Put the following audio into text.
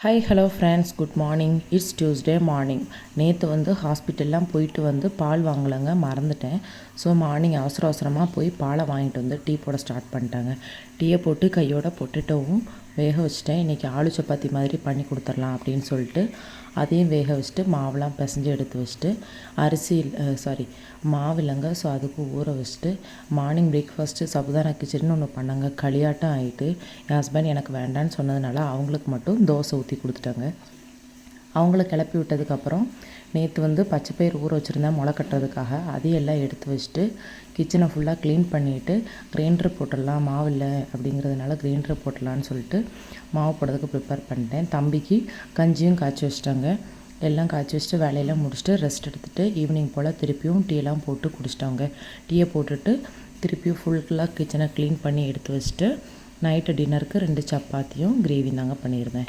Hi hello friends, good morning. It's Tuesday morning. நேற்று ஹாஸ்பிட்டல்லாம் போயிட்டு பால் வாங்கலைங்க, மறந்துட்டேன். ஸோ மார்னிங் அவசரமாக போய் பாலை வாங்கிட்டு டீ போட ஸ்டார்ட் பண்ணிட்டாங்க. டீயை போட்டு கையோட பொட்டேட்டோவும் வேக வச்சுட்டேன். இன்றைக்கி ஆலு சப்பாத்தி மாதிரி பண்ணி கொடுத்துர்லாம் அப்படின்னு சொல்லிட்டு அதையும் வேக வச்சுட்டு மாவுலாம் பிசைஞ்சு எடுத்து வச்சுட்டு மாவு இல்லைங்க. ஸோ அதுக்கு ஊற வச்சுட்டு மார்னிங் பிரேக்ஃபாஸ்ட்டு சபுதானா கிச்சடின்னு ஒன்று பண்ணாங்க. களியாட்டம் ஆகிட்டு என் ஹஸ்பண்ட் எனக்கு வேண்டான்னு சொன்னதுனால அவங்களுக்கு மட்டும் தோசை ஊற்றி கொடுத்துட்டாங்க. அவங்கள கிளப்பி விட்டதுக்கப்புறம் நேற்று பச்சைப்பயிறு ஊற வச்சுருந்தேன் முளை கட்டுறதுக்காக. அதையும் எல்லாம் எடுத்து வச்சுட்டு கிச்சனை ஃபுல்லாக க்ளீன் பண்ணிவிட்டு கிரைண்டர் போட்டுடலாம், மாவு இல்லை அப்படிங்கிறதுனால கிரைண்டர் போட்டுடலான்னு சொல்லிட்டு மாவு போடுறதுக்கு ப்ரிப்பேர் பண்ணிட்டேன். தம்பிக்கு கஞ்சியும் காய்ச்சி வச்சிட்டாங்க. எல்லாம் காய்ச்சி வச்சுட்டு வேலையெல்லாம் முடிச்சுட்டு ரெஸ்ட் எடுத்துகிட்டு ஈவினிங் போல் திருப்பியும் டீயெல்லாம் போட்டு குடிச்சிட்டாங்க. டீயை போட்டுட்டு திருப்பியும் ஃபுல்லாக கிச்சனை க்ளீன் பண்ணி எடுத்து வச்சுட்டு நைட்டு டின்னருக்கு 2 சப்பாத்தியும் கிரேவி தாங்க பண்ணியிருந்தேன்.